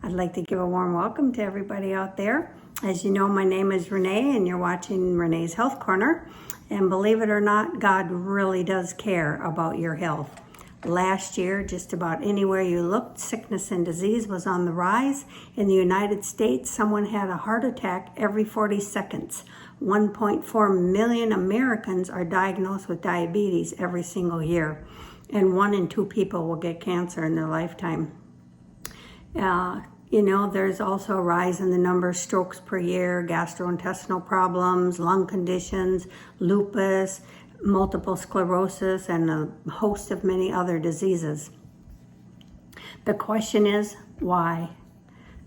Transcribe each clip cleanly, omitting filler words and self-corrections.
I'd like to give a warm welcome to everybody out there. As you know, my name is Renee and you're watching Renee's Health Corner. And believe it or not, God really does care about your health. Last year, just about anywhere you looked, sickness and disease was on the rise. In the United States, someone had a heart attack every 40 seconds. 1.4 million Americans are diagnosed with diabetes every single year. And 1 in 2 people will get cancer in their lifetime. There's also a rise in the number of strokes per year, gastrointestinal problems, lung conditions, lupus, multiple sclerosis, and a host of many other diseases. The question is, why?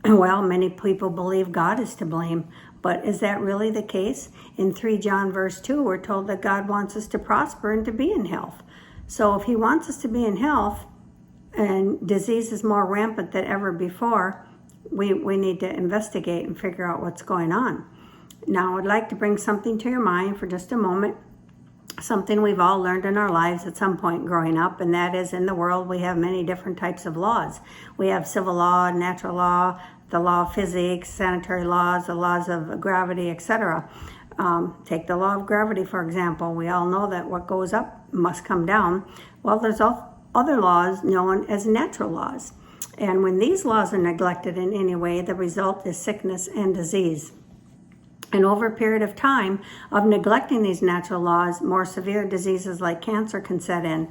Well, many people believe God is to blame, but is that really the case? In 3 John verse 2, we're told that God wants us to prosper and to be in health. So if he wants us to be in health and disease is more rampant than ever before, we need to investigate and figure out what's going on. Now, I'd like to bring something to your mind for just a moment, something we've all learned in our lives at some point growing up, and that is in the world we have many different types of laws. We have civil law, natural law, the law of physics, sanitary laws, the laws of gravity, etc. Take the law of gravity, for example. We all know that what goes up must come down. Well, there's other laws known as natural laws. And when these laws are neglected in any way, the result is sickness and disease. And over a period of time of neglecting these natural laws, more severe diseases like cancer can set in.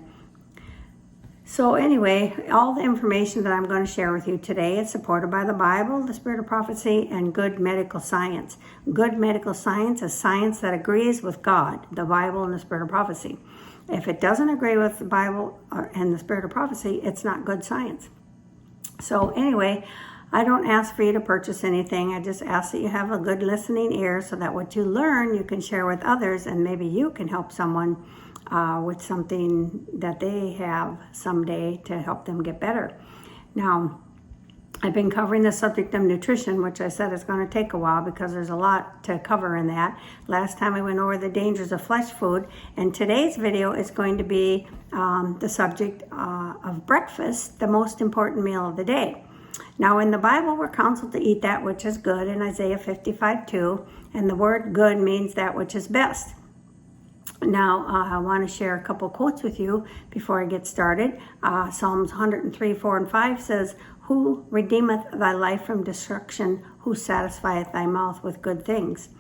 So anyway, all the information that I'm going to share with you today is supported by the Bible, the Spirit of Prophecy, and good medical science. Good medical science is science that agrees with God, the Bible, and the Spirit of Prophecy. If it doesn't agree with the Bible and the Spirit of Prophecy, it's not good science. So anyway, I don't ask for you to purchase anything. I just ask that you have a good listening ear so that what you learn you can share with others, and maybe you can help someone with something that they have someday to help them get better. Now, I've been covering the subject of nutrition, which I said is going to take a while because there's a lot to cover in that. Last time I went over the dangers of flesh food, and today's video is going to be the subject of breakfast, the most important meal of the day. Now, in the Bible, we're counseled to eat that which is good in Isaiah 55:2, and the word good means that which is best. Now, I want to share a couple quotes with you before I get started. Psalms 103:4-5 says, "Who redeemeth thy life from destruction? Who satisfieth thy mouth with good things?"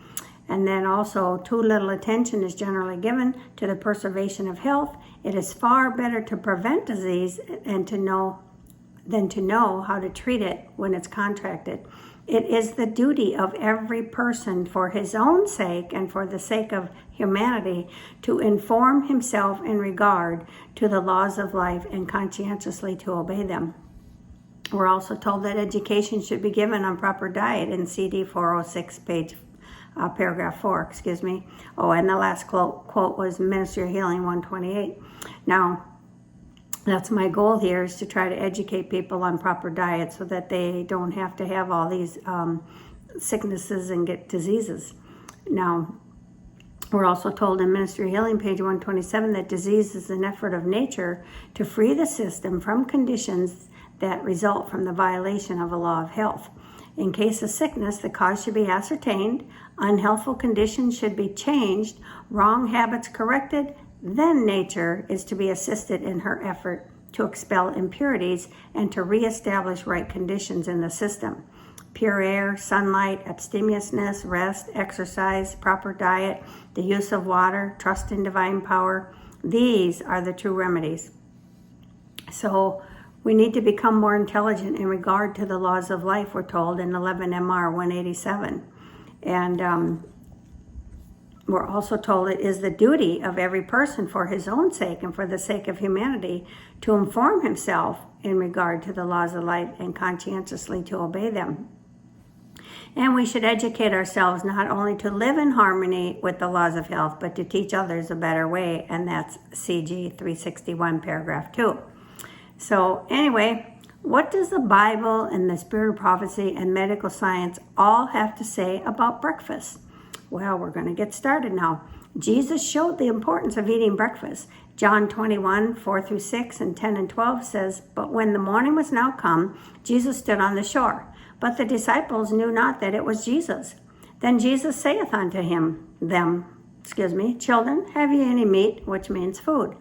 And then also, too little attention is generally given to the preservation of health. It is far better to prevent disease than to know how to treat it when it's contracted. It is the duty of every person for his own sake and for the sake of humanity to inform himself in regard to the laws of life and conscientiously to obey them. We're also told that education should be given on proper diet in CD 406, paragraph 4, Oh, and the last quote was Ministry of Healing 128. Now, that's my goal here, is to try to educate people on proper diet so that they don't have to have all these sicknesses and get diseases. Now, we're also told in Ministry of Healing, page 127, that disease is an effort of nature to free the system from conditions that result from the violation of a law of health. In case of sickness, the cause should be ascertained, unhealthful conditions should be changed, wrong habits corrected, then nature is to be assisted in her effort to expel impurities and to reestablish right conditions in the system. Pure air, sunlight, abstemiousness, rest, exercise, proper diet, the use of water, trust in divine power. These are the true remedies. So we need to become more intelligent in regard to the laws of life, we're told in 11 MR 187. And we're also told it is the duty of every person for his own sake and for the sake of humanity to inform himself in regard to the laws of life and conscientiously to obey them. And we should educate ourselves not only to live in harmony with the laws of health, but to teach others a better way, and that's CG 361, paragraph 2. So anyway, what does the Bible and the Spirit of Prophecy and medical science all have to say about breakfast? Well, we're going to get started now. Jesus showed the importance of eating breakfast. John 21, 4-6 and 10 and 12 says, "But when the morning was now come, Jesus stood on the shore. But the disciples knew not that it was Jesus. Then Jesus saith unto them, Children, have ye any meat, which means food?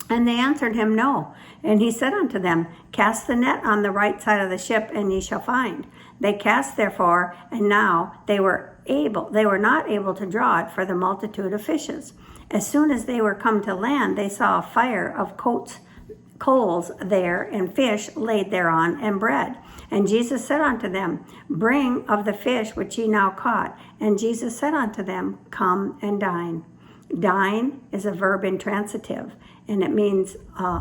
And they answered him, No. And he said unto them, Cast the net on the right side of the ship, and ye shall find. They cast therefore, and now they were not able to draw it for the multitude of fishes. As soon as they were come to land, they saw a fire of coals there, and fish laid thereon, and bread. And Jesus said unto them, Bring of the fish which ye now caught. And Jesus said unto them, Come and dine. Dine is a verb intransitive, and it means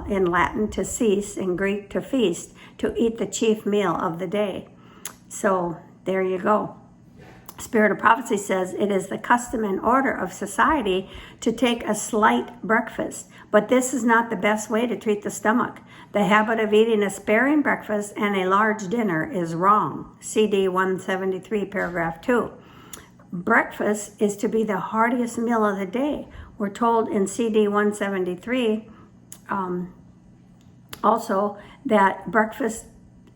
in Latin to cease, in Greek to feast, to eat the chief meal of the day. So there you go. Spirit of Prophecy says it is the custom and order of society to take a slight breakfast, but this is not the best way to treat the stomach. The habit of eating a sparing breakfast and a large dinner is wrong. CD 173, paragraph 2. Breakfast is to be the heartiest meal of the day. We're told in CD 173 also that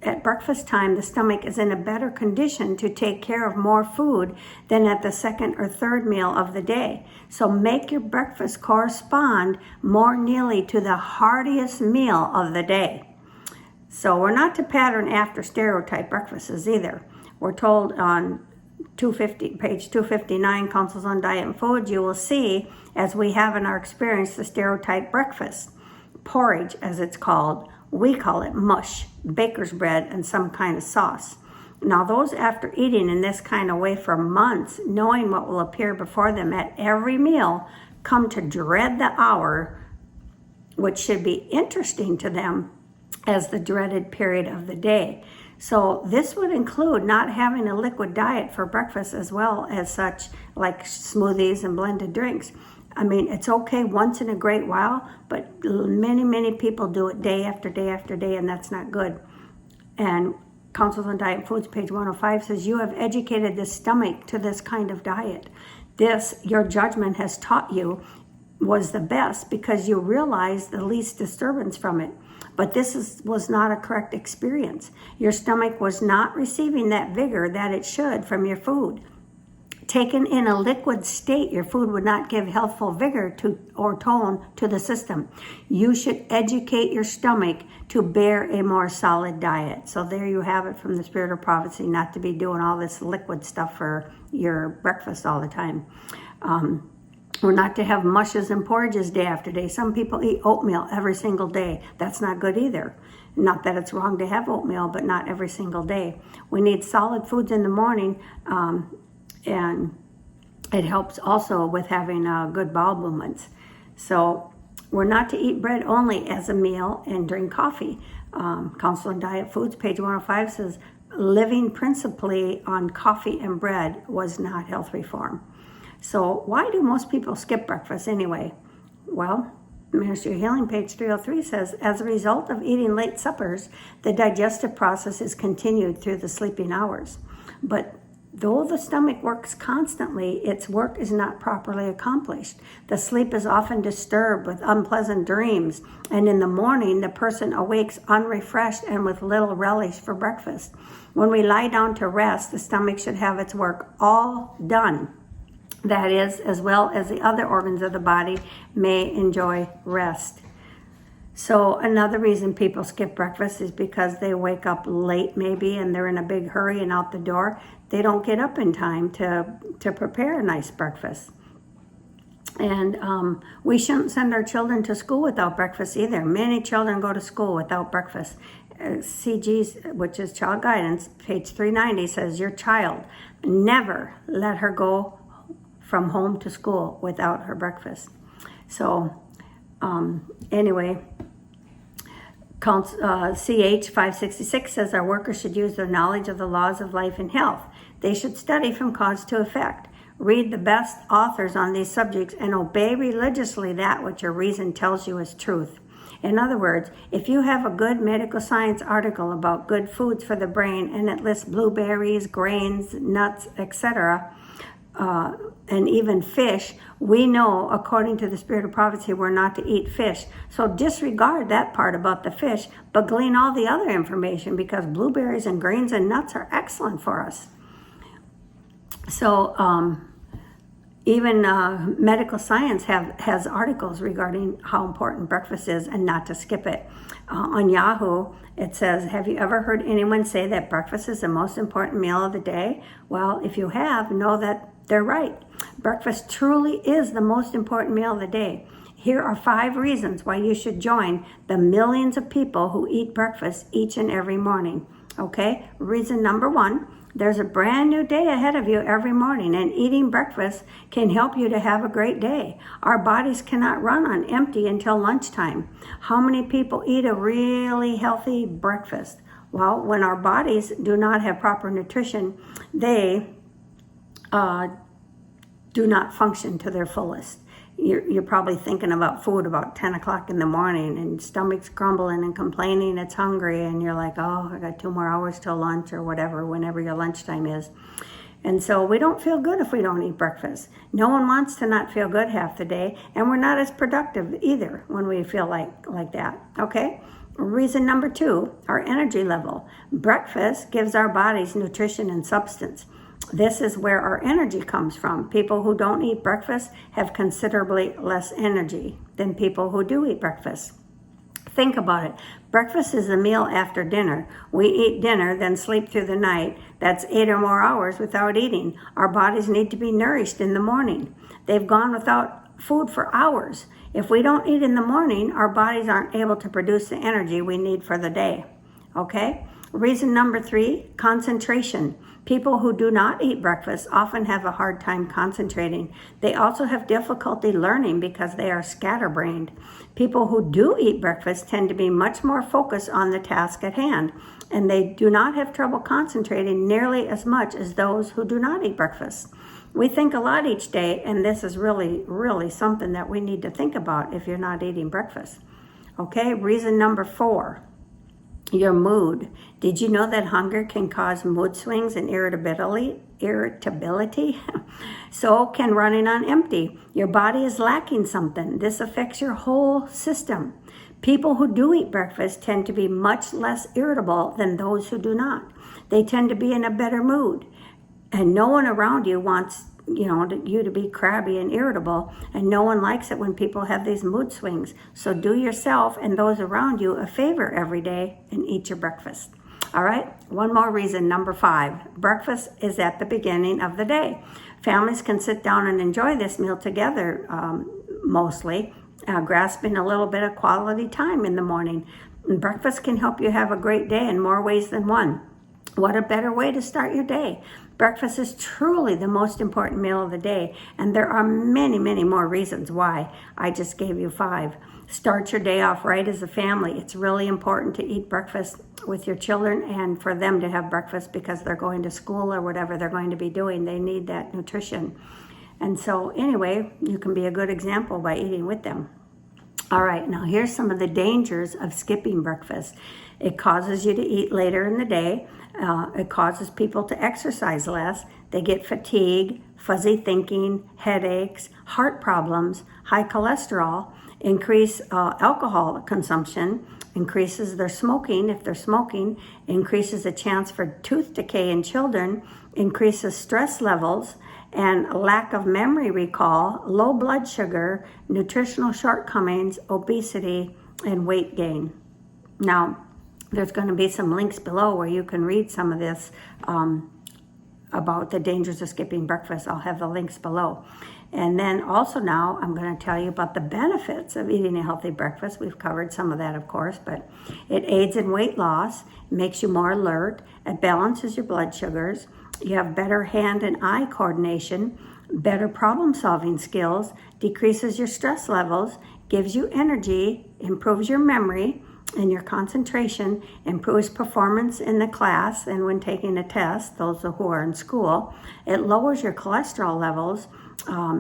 at breakfast time, the stomach is in a better condition to take care of more food than at the second or third meal of the day. So make your breakfast correspond more nearly to the heartiest meal of the day. So we're not to pattern after stereotype breakfasts either. We're told on page 259, Counsels on Diet and Food, you will see, as we have in our experience, the stereotype breakfast. Porridge, as it's called. We call it mush, baker's bread, and some kind of sauce. Now, those after eating in this kind of way for months, knowing what will appear before them at every meal, come to dread the hour, which should be interesting to them as the dreaded period of the day. So this would include not having a liquid diet for breakfast, as well as such like smoothies and blended drinks. I mean, it's okay once in a great while, but many, many people do it day after day after day, and that's not good. And Counsels on Diet and Foods, page 105, says, You have educated the stomach to this kind of diet. This, your judgment has taught you, was the best because you realized the least disturbance from it. But this was not a correct experience. Your stomach was not receiving that vigor that it should from your food. Taken in a liquid state, your food would not give healthful vigor or tone to the system. You should educate your stomach to bear a more solid diet. So there you have it from the Spirit of Prophecy, not to be doing all this liquid stuff for your breakfast all the time. We're not to have mushes and porridges day after day. Some people eat oatmeal every single day. That's not good either. Not that it's wrong to have oatmeal, but not every single day. We need solid foods in the morning, and it helps also with having good bowel movements. So we're not to eat bread only as a meal and drink coffee. Counsel on Diet Foods, page 105 says, living principally on coffee and bread was not health reform. So why do most people skip breakfast anyway? Well, Ministry of Healing, page 303 says, as a result of eating late suppers, the digestive process is continued through the sleeping hours. But though the stomach works constantly, its work is not properly accomplished. The sleep is often disturbed with unpleasant dreams, and in the morning, the person awakes unrefreshed and with little relish for breakfast. When we lie down to rest, the stomach should have its work all done. That is, as well as the other organs of the body may enjoy rest. So another reason people skip breakfast is because they wake up late maybe and they're in a big hurry and out the door. They don't get up in time to prepare a nice breakfast. And we shouldn't send our children to school without breakfast either. Many children go to school without breakfast. CG's, which is Child Guidance, page 390 says, your child, never let her go from home to school without her breakfast. So anyway, CH 566 says our workers should use their knowledge of the laws of life and health. They should study from cause to effect, read the best authors on these subjects, and obey religiously that which your reason tells you is truth. In other words, if you have a good medical science article about good foods for the brain and it lists blueberries, grains, nuts, etc., and even fish, we know, according to the spirit of prophecy, we're not to eat fish. So disregard that part about the fish, but glean all the other information, because blueberries and grains and nuts are excellent for us. So even medical science has articles regarding how important breakfast is and not to skip it. On Yahoo, it says, have you ever heard anyone say that breakfast is the most important meal of the day? Well, if you have, know that they're right. Breakfast truly is the most important meal of the day. Here are 5 reasons why you should join the millions of people who eat breakfast each and every morning. Okay? Reason number 1, there's a brand new day ahead of you every morning, and eating breakfast can help you to have a great day. Our bodies cannot run on empty until lunchtime. How many people eat a really healthy breakfast? Well, when our bodies do not have proper nutrition, they do not function to their fullest. You're probably thinking about food about 10 o'clock in the morning, and stomach's grumbling and complaining it's hungry, and you're like, oh, I got 2 more hours till lunch, or whatever, whenever your lunchtime is. And so we don't feel good if we don't eat breakfast. No one wants to not feel good half the day, and we're not as productive either when we feel like that, okay? Reason number 2, our energy level. Breakfast gives our bodies nutrition and substance. This is where our energy comes from. People who don't eat breakfast have considerably less energy than people who do eat breakfast. Think about it. Breakfast is a meal after dinner. We eat dinner, then sleep through the night. That's 8 or more hours without eating. Our bodies need to be nourished in the morning. They've gone without food for hours. If we don't eat in the morning, our bodies aren't able to produce the energy we need for the day. Okay? Reason number 3, concentration. People who do not eat breakfast often have a hard time concentrating. They also have difficulty learning because they are scatterbrained. People who do eat breakfast tend to be much more focused on the task at hand, and they do not have trouble concentrating nearly as much as those who do not eat breakfast. We think a lot each day, and this is really, really something that we need to think about if you're not eating breakfast. Okay, reason number 4. Your mood. Did you know that hunger can cause mood swings and irritability? So can running on empty. Your body is lacking something. This affects your whole system. People who do eat breakfast tend to be much less irritable than those who do not. They tend to be in a better mood. And no one around you wants you to be crabby and irritable, and no one likes it when people have these mood swings. So do yourself and those around you a favor every day and eat your breakfast. All right, one more reason, number 5. Breakfast is at the beginning of the day. Families can sit down and enjoy this meal together, mostly, grasping a little bit of quality time in the morning. And breakfast can help you have a great day in more ways than one. What a better way to start your day. Breakfast is truly the most important meal of the day, and there are many, many more reasons why. I just gave you 5. Start your day off right as a family. It's really important to eat breakfast with your children and for them to have breakfast because they're going to school or whatever they're going to be doing. They need that nutrition. And so anyway, you can be a good example by eating with them. All right, now here's some of the dangers of skipping breakfast. It causes you to eat later in the day. It causes people to exercise less. They get fatigue, fuzzy thinking, headaches, heart problems, high cholesterol, increase alcohol consumption, increases their smoking if they're smoking, increases the chance for tooth decay in children, increases stress levels, and lack of memory recall, low blood sugar, nutritional shortcomings, obesity, and weight gain. Now, there's going to be some links below where you can read some of this about the dangers of skipping breakfast. I'll have the links below. And then also now I'm going to tell you about the benefits of eating a healthy breakfast. We've covered some of that, of course, but it aids in weight loss, makes you more alert, it balances your blood sugars, you have better hand and eye coordination, better problem-solving skills, decreases your stress levels, gives you energy, improves your memory and your concentration, improves performance in the class and when taking a test, those who are in school. It lowers your cholesterol levels,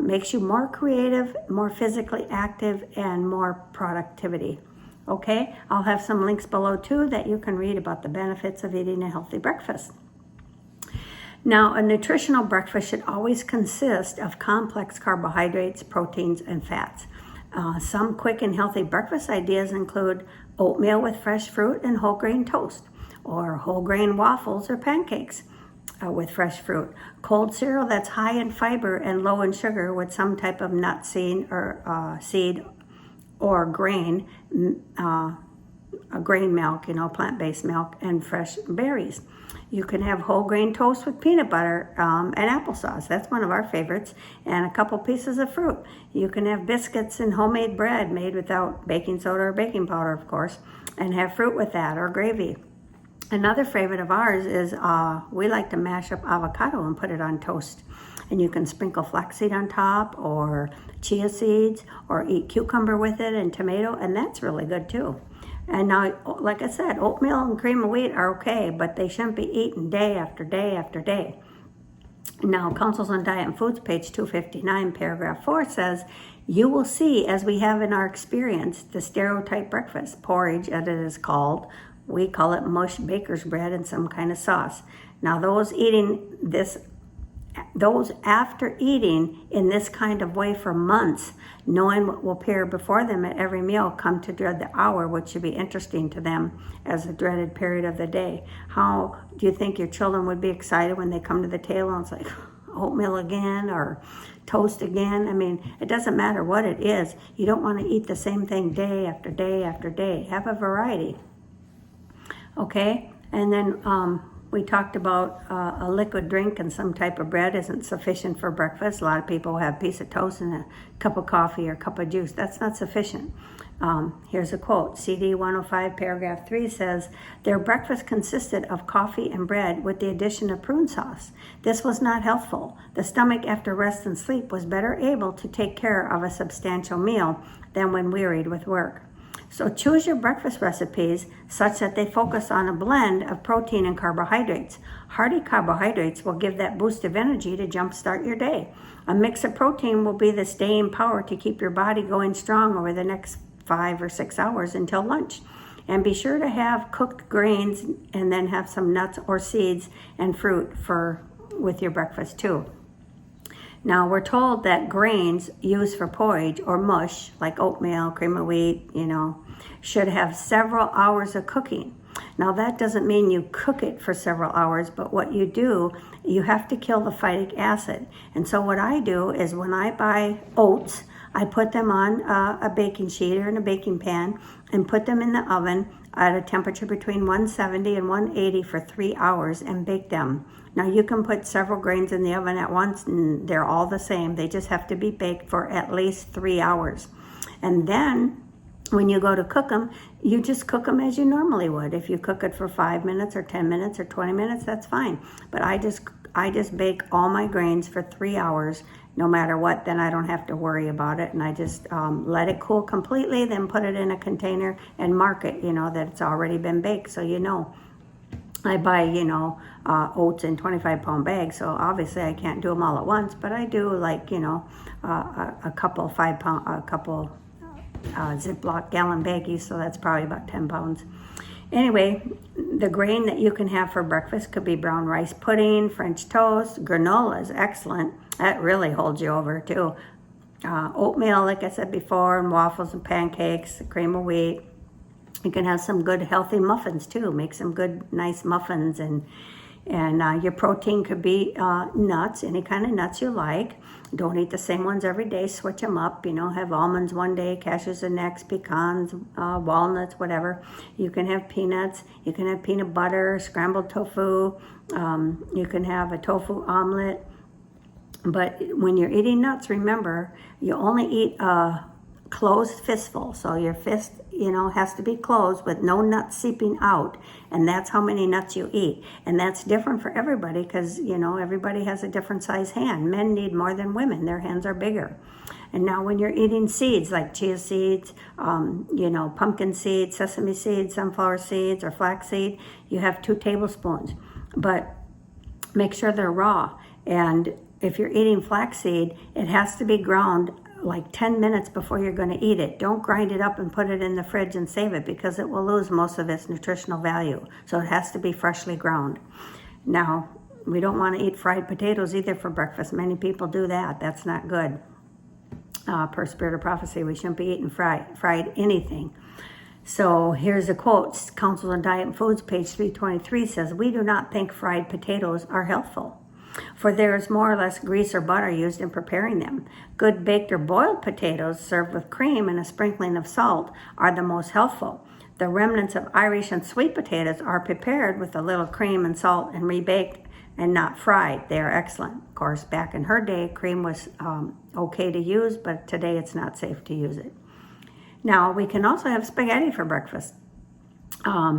makes you more creative, more physically active, and more productivity. Okay, I'll have some links below too that you can read about the benefits of eating a healthy breakfast. Now, a nutritional breakfast should always consist of complex carbohydrates, proteins, and fats. Some quick and healthy breakfast ideas include oatmeal with fresh fruit and whole grain toast, or whole grain waffles or pancakes with fresh fruit. Cold cereal that's high in fiber and low in sugar with some type of nut seed or grain, a grain milk, plant-based milk, and fresh berries. You can have whole grain toast with peanut butter and applesauce. That's one of our favorites. And a couple pieces of fruit. You can have biscuits and homemade bread made without baking soda or baking powder, of course, and have fruit with that or gravy. Another favorite of ours is we like to mash up avocado and put it on toast. And you can sprinkle flaxseed on top or chia seeds or eat cucumber with it and tomato, and that's really good too. And now, like I said, oatmeal and cream of wheat are okay, but they shouldn't be eaten day after day after day. Now, Councils on Diet and Foods, page 259, paragraph 4 says, you will see, as we have in our experience, the stereotype breakfast, porridge as it is called. We call it mush baker's bread and some kind of sauce. Now, those after eating in this kind of way for months, knowing what will appear before them at every meal, come to dread the hour, which should be interesting to them as the dreaded period of the day. How do you think your children would be excited when they come to the table and it's like oatmeal again or toast again? I mean, it doesn't matter what it is. You don't want to eat the same thing day after day after day. Have a variety. Okay, and then we talked about a liquid drink and some type of bread isn't sufficient for breakfast. A lot of people have a piece of toast and a cup of coffee or a cup of juice. That's not sufficient. Here's a quote. CD 105 paragraph 3 says, their breakfast consisted of coffee and bread with the addition of prune sauce. This was not healthful. The stomach after rest and sleep was better able to take care of a substantial meal than when wearied with work. So choose your breakfast recipes such that they focus on a blend of protein and carbohydrates. Hearty carbohydrates will give that boost of energy to jumpstart your day. A mix of protein will be the staying power to keep your body going strong over the next 5 or 6 hours until lunch. And be sure to have cooked grains and then have some nuts or seeds and fruit with your breakfast too. Now, we're told that grains used for porridge or mush, like oatmeal, cream of wheat, should have several hours of cooking. Now, that doesn't mean you cook it for several hours, but what you do, you have to kill the phytic acid. And so what I do is when I buy oats, I put them on a baking sheet or in a baking pan and put them in the oven at a temperature between 170 and 180 for 3 hours and bake them. Now, you can put several grains in the oven at once and they're all the same. They just have to be baked for at least 3 hours. And then when you go to cook them, you just cook them as you normally would. If you cook it for 5 minutes or 10 minutes or 20 minutes, that's fine. But I just bake all my grains for 3 hours, no matter what. Then I don't have to worry about it. And I just let it cool completely, then put it in a container and mark it, that it's already been baked. So I buy, oats in 25-pound bags, so obviously I can't do them all at once, but I do a couple 5-pound, a couple Ziploc gallon baggies, so that's probably about 10 pounds. Anyway, the grain that you can have for breakfast could be brown rice pudding, French toast, granola is excellent. That really holds you over too. Oatmeal, like I said before, and waffles and pancakes, cream of wheat. You can have some good healthy muffins too. Make some good nice muffins, and your protein could be nuts, any kind of nuts you like. Don't eat the same ones every day. Switch them up. Have almonds one day, cashews the next, pecans, walnuts, whatever. You can have peanuts. You can have peanut butter, scrambled tofu. You can have a tofu omelet. But when you're eating nuts, remember you only eat a closed fistful. So your fist, has to be closed with no nuts seeping out. And that's how many nuts you eat. And that's different for everybody because, everybody has a different size hand. Men need more than women. Their hands are bigger. And now when you're eating seeds like chia seeds, pumpkin seeds, sesame seeds, sunflower seeds, or flaxseed, you have 2 tablespoons. But make sure they're raw. And if you're eating flaxseed, it has to be ground like 10 minutes before you're going to eat it. Don't grind it up and put it in the fridge and save it because it will lose most of its nutritional value. So it has to be freshly ground. Now, We don't want to eat fried potatoes either for breakfast. Many people do that. That's not good. Per Spirit of Prophecy, we shouldn't be eating fried anything. So here's a quote. Council on Diet and Foods, page 323 says, "We do not think fried potatoes are healthful, for there is more or less grease or butter used in preparing them. Good baked or boiled potatoes served with cream and a sprinkling of salt are the most healthful. The remnants of Irish and sweet potatoes are prepared with a little cream and salt and rebaked and not fried. They are excellent." Of course, back in her day, cream was okay to use, but today it's not safe to use it. Now, we can also have spaghetti for breakfast.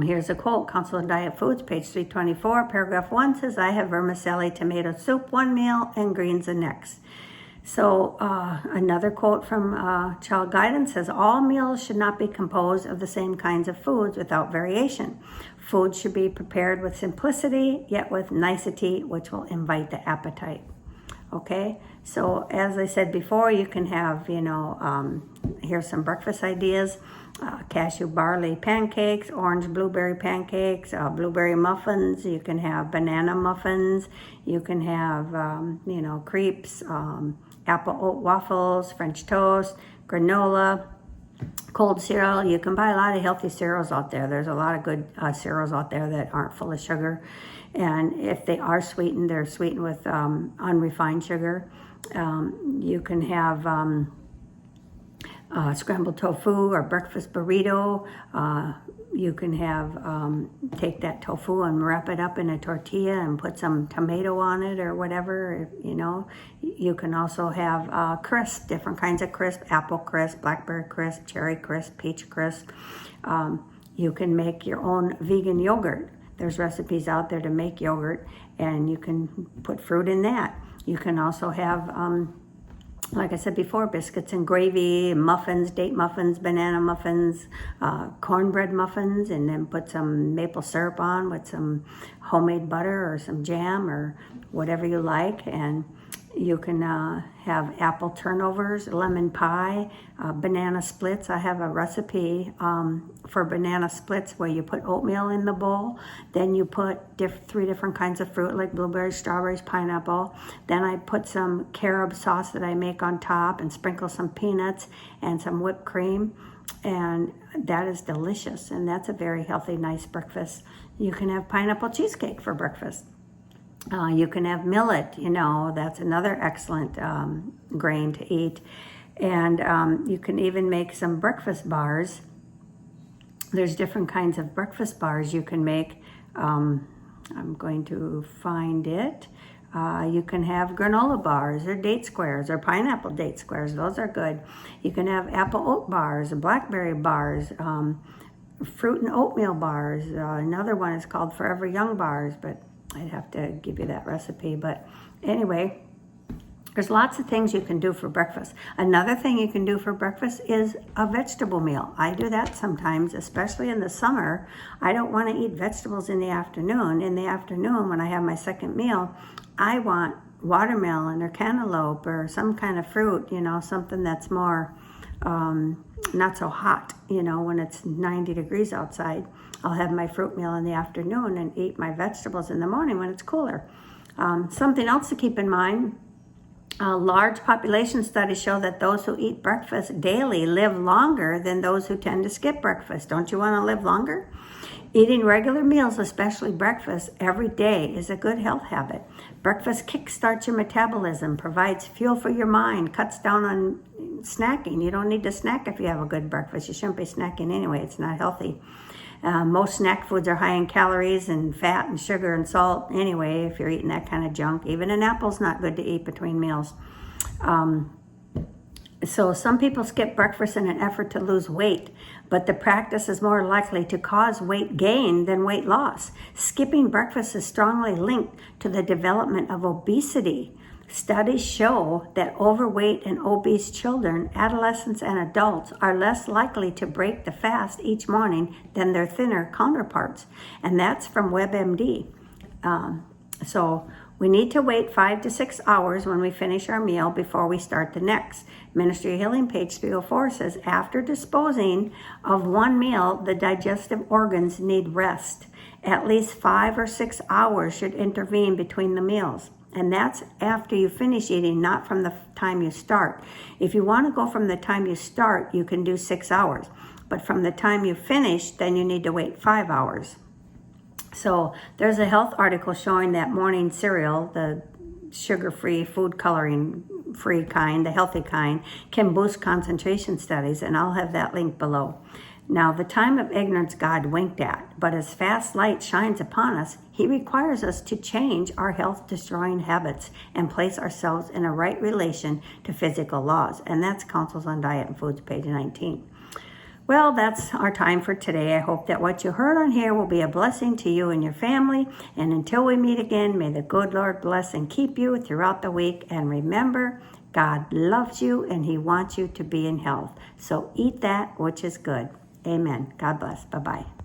Here's a quote. Council on Diet Foods, page 324, paragraph 1 says, "I have vermicelli tomato soup one meal and greens the next." So another quote from Child Guidance says, "All meals should not be composed of the same kinds of foods without variation. Food should be prepared with simplicity, yet with nicety, which will invite the appetite." Okay, so as I said before, you can have, here's some breakfast ideas. Cashew barley pancakes, orange blueberry pancakes, blueberry muffins. You can have banana muffins. You can have, crepes, apple oat waffles, French toast, granola, cold cereal. You can buy a lot of healthy cereals out there. There's a lot of good cereals out there that aren't full of sugar. And if they are sweetened, they're sweetened with unrefined sugar. You can have scrambled tofu or breakfast burrito. You can have, take that tofu and wrap it up in a tortilla and put some tomato on it or whatever, You can also have crisp, different kinds of crisp, apple crisp, blackberry crisp, cherry crisp, peach crisp. You can make your own vegan yogurt. There's recipes out there to make yogurt, and you can put fruit in that. You can also have, like I said before, biscuits and gravy, muffins, date muffins, banana muffins, cornbread muffins, and then put some maple syrup on with some homemade butter or some jam or whatever you like. And you can have apple turnovers, lemon pie, banana splits. I have a recipe for banana splits where you put oatmeal in the bowl. Then you put 3 different kinds of fruit like blueberries, strawberries, pineapple. Then I put some carob sauce that I make on top and sprinkle some peanuts and some whipped cream. And that is delicious. And that's a very healthy, nice breakfast. You can have pineapple cheesecake for breakfast. You can have millet, that's another excellent grain to eat. And you can even make some breakfast bars. There's different kinds of breakfast bars you can make. I'm going to find it. You can have granola bars or date squares or pineapple date squares. Those are good. You can have apple oat bars, blackberry bars, fruit and oatmeal bars. Another one is called Forever Young bars, but I'd have to give you that recipe. But anyway, there's lots of things you can do for breakfast. Another thing you can do for breakfast is a vegetable meal. I do that sometimes, especially in the summer. I don't want to eat vegetables in the afternoon. In the afternoon, when I have my second meal, I want watermelon or cantaloupe or some kind of fruit, something that's more not so hot, when it's 90 degrees outside. I'll have my fruit meal in the afternoon and eat my vegetables in the morning when it's cooler. Something else to keep in mind, large population studies show that those who eat breakfast daily live longer than those who tend to skip breakfast. Don't you want to live longer? Eating regular meals, especially breakfast, every day is a good health habit. Breakfast kickstarts your metabolism, provides fuel for your mind, cuts down on snacking. You don't need to snack if you have a good breakfast. You shouldn't be snacking anyway. It's not healthy. Most snack foods are high in calories and fat and sugar and salt anyway, if you're eating that kind of junk. Even an apple's not good to eat between meals. So some people skip breakfast in an effort to lose weight, but the practice is more likely to cause weight gain than weight loss. Skipping breakfast is strongly linked to the development of obesity. Studies show that overweight and obese children, adolescents, and adults are less likely to break the fast each morning than their thinner counterparts. And that's from WebMD. So We need to wait 5 to 6 hours when we finish our meal before we start the next. Ministry of Healing, page 304 says, after disposing of one meal, the digestive organs need rest. At least 5 or 6 hours should intervene between the meals. And that's after you finish eating, not from the time you start. If you want to go from the time you start, you can do 6 hours. But from the time you finish, then you need to wait 5 hours. So there's a health article showing that morning cereal, the sugar-free, food coloring-free kind, the healthy kind, can boost concentration studies, and I'll have that link below. Now, the time of ignorance God winked at, but as fast light shines upon us, he requires us to change our health-destroying habits and place ourselves in a right relation to physical laws. And that's Counsels on Diet and Foods, page 19. Well, that's our time for today. I hope that what you heard on here will be a blessing to you and your family. And until we meet again, may the good Lord bless and keep you throughout the week. And remember, God loves you and he wants you to be in health. So eat that which is good. Amen. God bless. Bye-bye.